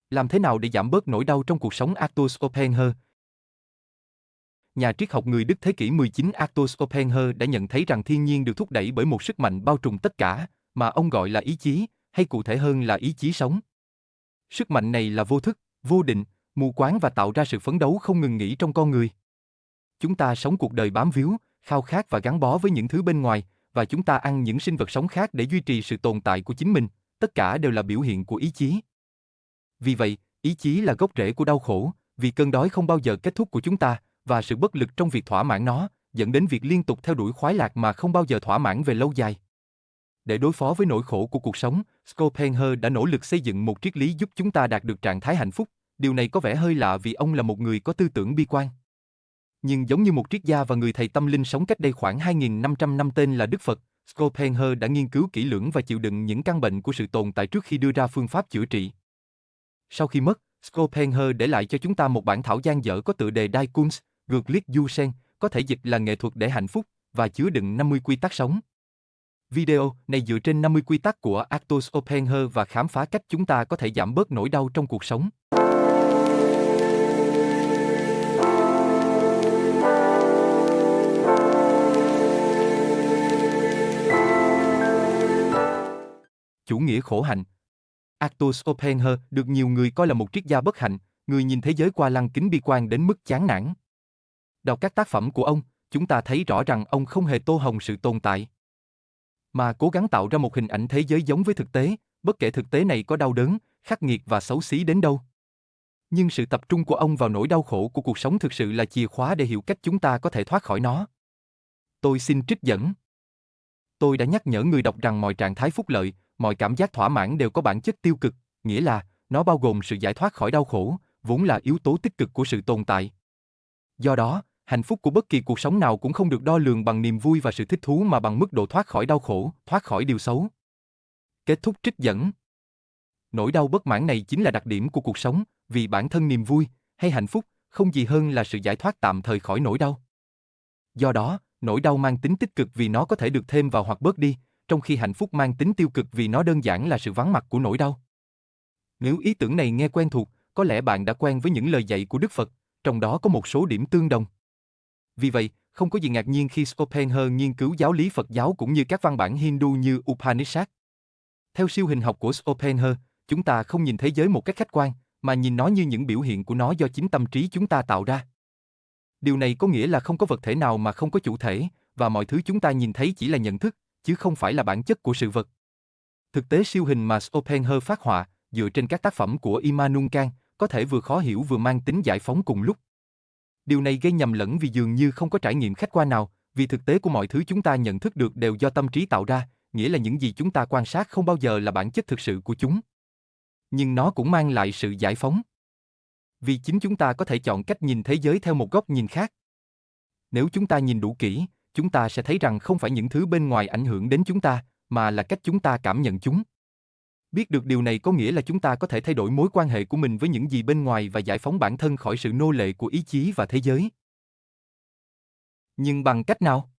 Làm thế nào để giảm bớt nỗi đau trong cuộc sống? Arthur Schopenhauer. Nhà triết học người Đức thế kỷ 19 Arthur Schopenhauer đã nhận thấy rằng thiên nhiên được thúc đẩy bởi một sức mạnh bao trùm tất cả, mà ông gọi là ý chí, hay cụ thể hơn là ý chí sống. Sức mạnh này là vô thức, vô định, mù quáng và tạo ra sự phấn đấu không ngừng nghỉ trong con người. Chúng ta sống cuộc đời bám víu, khao khát và gắn bó với những thứ bên ngoài, và chúng ta ăn những sinh vật sống khác để duy trì sự tồn tại của chính mình, tất cả đều là biểu hiện của ý chí. Vì vậy, ý chí là gốc rễ của đau khổ, vì cơn đói không bao giờ kết thúc của chúng ta, và sự bất lực trong việc thỏa mãn nó, dẫn đến việc liên tục theo đuổi khoái lạc mà không bao giờ thỏa mãn về lâu dài. Để đối phó với nỗi khổ của cuộc sống, Schopenhauer đã nỗ lực xây dựng một triết lý giúp chúng ta đạt được trạng thái hạnh phúc. Điều này có vẻ hơi lạ vì ông là một người có tư tưởng bi quan. Nhưng giống như một triết gia và người thầy tâm linh sống cách đây khoảng 2.500 năm tên là Đức Phật, Schopenhauer đã nghiên cứu kỹ lưỡng và chịu đựng những căn bệnh của sự tồn tại trước khi đưa ra phương pháp chữa trị. Sau khi mất, Schopenhauer để lại cho chúng ta một bản thảo dang dở có tựa đề Die Kunst, Glücklich zu sein, có thể dịch là nghệ thuật để hạnh phúc, và chứa đựng 50 quy tắc sống. Video này dựa trên 50 quy tắc của Arthur Schopenhauer và khám phá cách chúng ta có thể giảm bớt nỗi đau trong cuộc sống. Chủ nghĩa khổ hạnh. Arthur Schopenhauer được nhiều người coi là một triết gia bất hạnh, người nhìn thế giới qua lăng kính bi quan đến mức chán nản. Đọc các tác phẩm của ông, chúng ta thấy rõ rằng ông không hề tô hồng sự tồn tại, mà cố gắng tạo ra một hình ảnh thế giới giống với thực tế, bất kể thực tế này có đau đớn, khắc nghiệt và xấu xí đến đâu. Nhưng sự tập trung của ông vào nỗi đau khổ của cuộc sống thực sự là chìa khóa để hiểu cách chúng ta có thể thoát khỏi nó. Tôi xin trích dẫn. Tôi đã nhắc nhở người đọc rằng mọi trạng thái phúc lợi, mọi cảm giác thỏa mãn đều có bản chất tiêu cực, nghĩa là nó bao gồm sự giải thoát khỏi đau khổ, vốn là yếu tố tích cực của sự tồn tại. Do đó, hạnh phúc của bất kỳ cuộc sống nào cũng không được đo lường bằng niềm vui và sự thích thú mà bằng mức độ thoát khỏi đau khổ, thoát khỏi điều xấu. Kết thúc trích dẫn. Nỗi đau bất mãn này chính là đặc điểm của cuộc sống, vì bản thân niềm vui hay hạnh phúc không gì hơn là sự giải thoát tạm thời khỏi nỗi đau. Do đó, nỗi đau mang tính tích cực vì nó có thể được thêm vào hoặc bớt đi, trong khi hạnh phúc mang tính tiêu cực vì nó đơn giản là sự vắng mặt của nỗi đau. Nếu ý tưởng này nghe quen thuộc, có lẽ bạn đã quen với những lời dạy của Đức Phật, trong đó có một số điểm tương đồng. Vì vậy, không có gì ngạc nhiên khi Schopenhauer nghiên cứu giáo lý Phật giáo cũng như các văn bản Hindu như Upanishad. Theo siêu hình học của Schopenhauer, chúng ta không nhìn thế giới một cách khách quan, mà nhìn nó như những biểu hiện của nó do chính tâm trí chúng ta tạo ra. Điều này có nghĩa là không có vật thể nào mà không có chủ thể, và mọi thứ chúng ta nhìn thấy chỉ là nhận thức, chứ không phải là bản chất của sự vật. Thực tế siêu hình mà Schopenhauer phát họa, dựa trên các tác phẩm của Immanuel Kant, có thể vừa khó hiểu vừa mang tính giải phóng cùng lúc. Điều này gây nhầm lẫn vì dường như không có trải nghiệm khách quan nào, vì thực tế của mọi thứ chúng ta nhận thức được đều do tâm trí tạo ra, nghĩa là những gì chúng ta quan sát không bao giờ là bản chất thực sự của chúng. Nhưng nó cũng mang lại sự giải phóng. Vì chính chúng ta có thể chọn cách nhìn thế giới theo một góc nhìn khác. Nếu chúng ta nhìn đủ kỹ, chúng ta sẽ thấy rằng không phải những thứ bên ngoài ảnh hưởng đến chúng ta, mà là cách chúng ta cảm nhận chúng. Biết được điều này có nghĩa là chúng ta có thể thay đổi mối quan hệ của mình với những gì bên ngoài và giải phóng bản thân khỏi sự nô lệ của ý chí và thế giới. Nhưng bằng cách nào?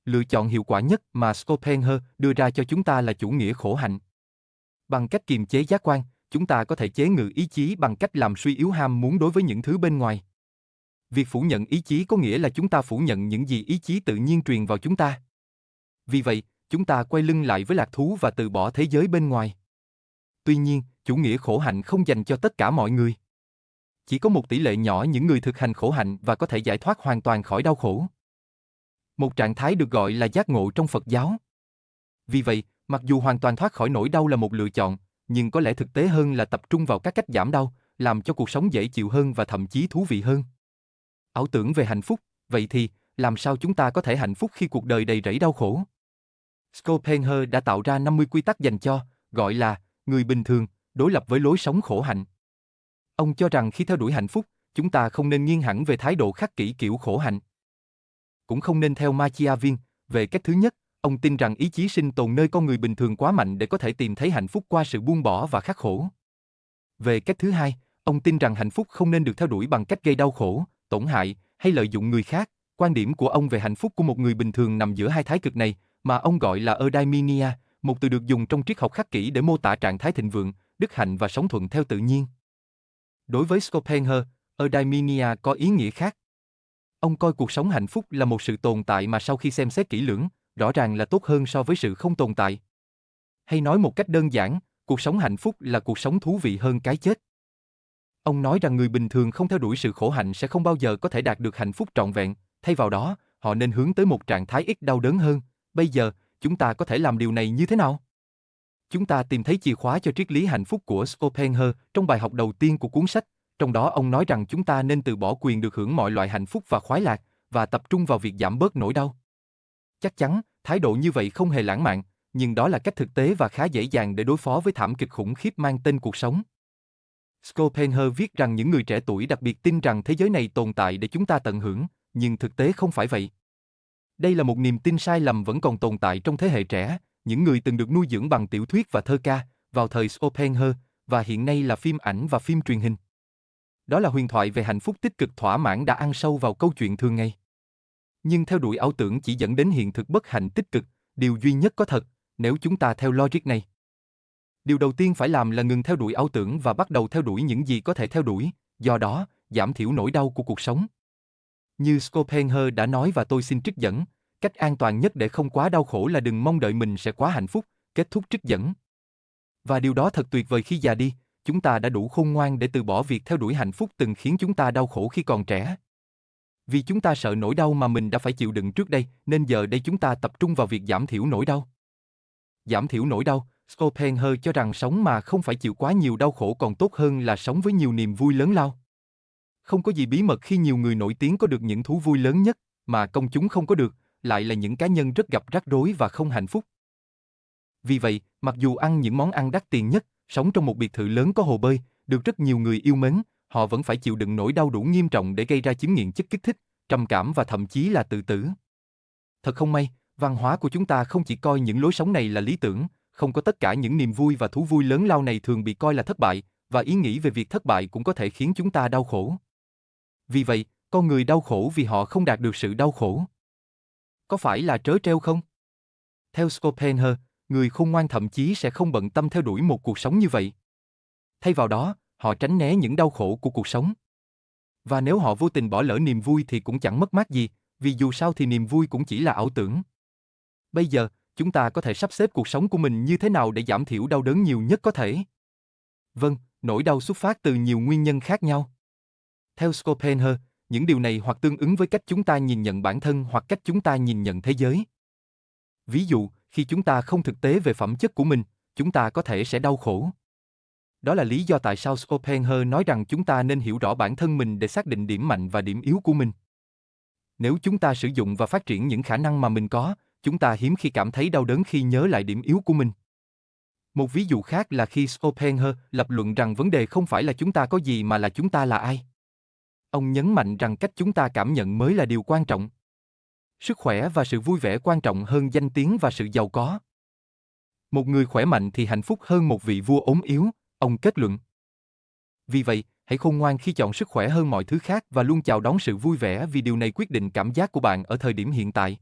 Lựa chọn hiệu quả nhất mà Schopenhauer đưa ra cho chúng ta là chủ nghĩa khổ hạnh. Bằng cách kiềm chế giác quan, chúng ta có thể chế ngự ý chí bằng cách làm suy yếu ham muốn đối với những thứ bên ngoài. Việc phủ nhận ý chí có nghĩa là chúng ta phủ nhận những gì ý chí tự nhiên truyền vào chúng ta. Vì vậy, chúng ta quay lưng lại với lạc thú và từ bỏ thế giới bên ngoài. Tuy nhiên, chủ nghĩa khổ hạnh không dành cho tất cả mọi người. Chỉ có một tỷ lệ nhỏ những người thực hành khổ hạnh và có thể giải thoát hoàn toàn khỏi đau khổ. Một trạng thái được gọi là giác ngộ trong Phật giáo. Vì vậy, mặc dù hoàn toàn thoát khỏi nỗi đau là một lựa chọn, nhưng có lẽ thực tế hơn là tập trung vào các cách giảm đau, làm cho cuộc sống dễ chịu hơn và thậm chí thú vị hơn. Ảo tưởng về hạnh phúc, vậy thì, làm sao chúng ta có thể hạnh phúc khi cuộc đời đầy rẫy đau khổ? Schopenhauer đã tạo ra 50 quy tắc dành cho, gọi là, người bình thường, đối lập với lối sống khổ hạnh. Ông cho rằng khi theo đuổi hạnh phúc, chúng ta không nên nghiêng hẳn về thái độ khắc kỷ kiểu khổ hạnh. Cũng không nên theo Machiavelli, về cách thứ nhất, ông tin rằng ý chí sinh tồn nơi con người bình thường quá mạnh để có thể tìm thấy hạnh phúc qua sự buông bỏ và khắc khổ. Về cách thứ hai, ông tin rằng hạnh phúc không nên được theo đuổi bằng cách gây đau khổ, tổn hại hay lợi dụng người khác. Quan điểm của ông về hạnh phúc của một người bình thường nằm giữa hai thái cực này, mà ông gọi là eudaimonia, một từ được dùng trong triết học khắc kỷ để mô tả trạng thái thịnh vượng, đức hạnh và sống thuận theo tự nhiên. Đối với Schopenhauer, eudaimonia có ý nghĩa khác. Ông coi cuộc sống hạnh phúc là một sự tồn tại mà sau khi xem xét kỹ lưỡng, rõ ràng là tốt hơn so với sự không tồn tại. Hay nói một cách đơn giản, cuộc sống hạnh phúc là cuộc sống thú vị hơn cái chết. Ông nói rằng người bình thường không theo đuổi sự khổ hạnh sẽ không bao giờ có thể đạt được hạnh phúc trọn vẹn, thay vào đó, họ nên hướng tới một trạng thái ít đau đớn hơn. Bây giờ, chúng ta có thể làm điều này như thế nào? Chúng ta tìm thấy chìa khóa cho triết lý hạnh phúc của Schopenhauer trong bài học đầu tiên của cuốn sách, trong đó ông nói rằng chúng ta nên từ bỏ quyền được hưởng mọi loại hạnh phúc và khoái lạc, và tập trung vào việc giảm bớt nỗi đau. Chắc chắn, thái độ như vậy không hề lãng mạn, nhưng đó là cách thực tế và khá dễ dàng để đối phó với thảm kịch khủng khiếp mang tên cuộc sống. Schopenhauer viết rằng những người trẻ tuổi đặc biệt tin rằng thế giới này tồn tại để chúng ta tận hưởng, nhưng thực tế không phải vậy. Đây là một niềm tin sai lầm vẫn còn tồn tại trong thế hệ trẻ, những người từng được nuôi dưỡng bằng tiểu thuyết và thơ ca, vào thời Schopenhauer, và hiện nay là phim ảnh và phim truyền hình. Đó là huyền thoại về hạnh phúc tích cực thỏa mãn đã ăn sâu vào câu chuyện thường ngày. Nhưng theo đuổi ảo tưởng chỉ dẫn đến hiện thực bất hạnh tích cực, điều duy nhất có thật, nếu chúng ta theo logic này. Điều đầu tiên phải làm là ngừng theo đuổi ảo tưởng và bắt đầu theo đuổi những gì có thể theo đuổi, do đó, giảm thiểu nỗi đau của cuộc sống. Như Schopenhauer đã nói và tôi xin trích dẫn, cách an toàn nhất để không quá đau khổ là đừng mong đợi mình sẽ quá hạnh phúc, kết thúc trích dẫn. Và điều đó thật tuyệt vời khi già đi, chúng ta đã đủ khôn ngoan để từ bỏ việc theo đuổi hạnh phúc từng khiến chúng ta đau khổ khi còn trẻ. Vì chúng ta sợ nỗi đau mà mình đã phải chịu đựng trước đây, nên giờ đây chúng ta tập trung vào việc giảm thiểu nỗi đau. Giảm thiểu nỗi đau, Schopenhauer cho rằng sống mà không phải chịu quá nhiều đau khổ còn tốt hơn là sống với nhiều niềm vui lớn lao. Không có gì bí mật khi nhiều người nổi tiếng có được những thú vui lớn nhất, mà công chúng không có được, lại là những cá nhân rất gặp rắc rối và không hạnh phúc. Vì vậy, mặc dù ăn những món ăn đắt tiền nhất, sống trong một biệt thự lớn có hồ bơi, được rất nhiều người yêu mến, họ vẫn phải chịu đựng nỗi đau đủ nghiêm trọng để gây ra chứng nghiện chất kích thích, trầm cảm và thậm chí là tự tử. Thật không may, văn hóa của chúng ta không chỉ coi những lối sống này là lý tưởng, không có tất cả những niềm vui và thú vui lớn lao này thường bị coi là thất bại, và ý nghĩ về việc thất bại cũng có thể khiến chúng ta đau khổ. Vì vậy, con người đau khổ vì họ không đạt được sự đau khổ. Có phải là trớ trêu không? Theo Schopenhauer, người khôn ngoan thậm chí sẽ không bận tâm theo đuổi một cuộc sống như vậy. Thay vào đó, họ tránh né những đau khổ của cuộc sống. Và nếu họ vô tình bỏ lỡ niềm vui thì cũng chẳng mất mát gì, vì dù sao thì niềm vui cũng chỉ là ảo tưởng. Bây giờ, chúng ta có thể sắp xếp cuộc sống của mình như thế nào để giảm thiểu đau đớn nhiều nhất có thể? Vâng, nỗi đau xuất phát từ nhiều nguyên nhân khác nhau. Theo Schopenhauer, những điều này hoặc tương ứng với cách chúng ta nhìn nhận bản thân hoặc cách chúng ta nhìn nhận thế giới. Ví dụ, khi chúng ta không thực tế về phẩm chất của mình, chúng ta có thể sẽ đau khổ. Đó là lý do tại sao Schopenhauer nói rằng chúng ta nên hiểu rõ bản thân mình để xác định điểm mạnh và điểm yếu của mình. Nếu chúng ta sử dụng và phát triển những khả năng mà mình có, chúng ta hiếm khi cảm thấy đau đớn khi nhớ lại điểm yếu của mình. Một ví dụ khác là khi Schopenhauer lập luận rằng vấn đề không phải là chúng ta có gì mà là chúng ta là ai. Ông nhấn mạnh rằng cách chúng ta cảm nhận mới là điều quan trọng. Sức khỏe và sự vui vẻ quan trọng hơn danh tiếng và sự giàu có. Một người khỏe mạnh thì hạnh phúc hơn một vị vua ốm yếu, ông kết luận. Vì vậy, hãy khôn ngoan khi chọn sức khỏe hơn mọi thứ khác và luôn chào đón sự vui vẻ vì điều này quyết định cảm giác của bạn ở thời điểm hiện tại.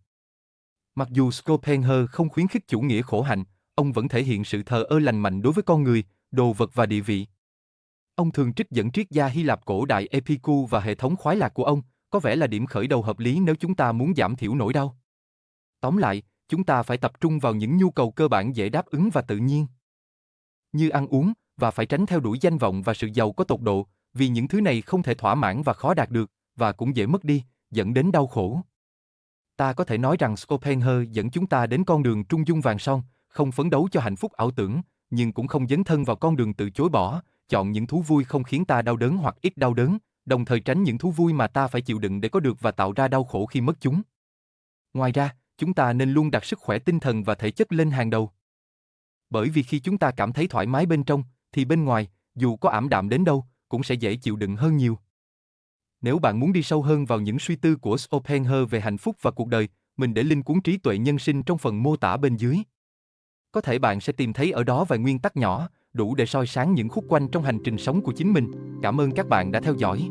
Mặc dù Schopenhauer không khuyến khích chủ nghĩa khổ hạnh, ông vẫn thể hiện sự thờ ơ lành mạnh đối với con người, đồ vật và địa vị. Ông thường trích dẫn triết gia Hy Lạp cổ đại Epicurus và hệ thống khoái lạc của ông, có vẻ là điểm khởi đầu hợp lý nếu chúng ta muốn giảm thiểu nỗi đau. Tóm lại, chúng ta phải tập trung vào những nhu cầu cơ bản dễ đáp ứng và tự nhiên, như ăn uống, và phải tránh theo đuổi danh vọng và sự giàu có tột độ, vì những thứ này không thể thỏa mãn và khó đạt được, và cũng dễ mất đi, dẫn đến đau khổ. Ta có thể nói rằng Schopenhauer dẫn chúng ta đến con đường trung dung vàng son, không phấn đấu cho hạnh phúc ảo tưởng, nhưng cũng không dấn thân vào con đường tự chối bỏ, chọn những thú vui không khiến ta đau đớn hoặc ít đau đớn, đồng thời tránh những thú vui mà ta phải chịu đựng để có được và tạo ra đau khổ khi mất chúng. Ngoài ra, chúng ta nên luôn đặt sức khỏe tinh thần và thể chất lên hàng đầu. Bởi vì khi chúng ta cảm thấy thoải mái bên trong, thì bên ngoài, dù có ảm đạm đến đâu, cũng sẽ dễ chịu đựng hơn nhiều. Nếu bạn muốn đi sâu hơn vào những suy tư của Schopenhauer về hạnh phúc và cuộc đời, mình để link cuốn Trí tuệ nhân sinh trong phần mô tả bên dưới. Có thể bạn sẽ tìm thấy ở đó vài nguyên tắc nhỏ, đủ để soi sáng những khúc quanh trong hành trình sống của chính mình. Cảm ơn các bạn đã theo dõi.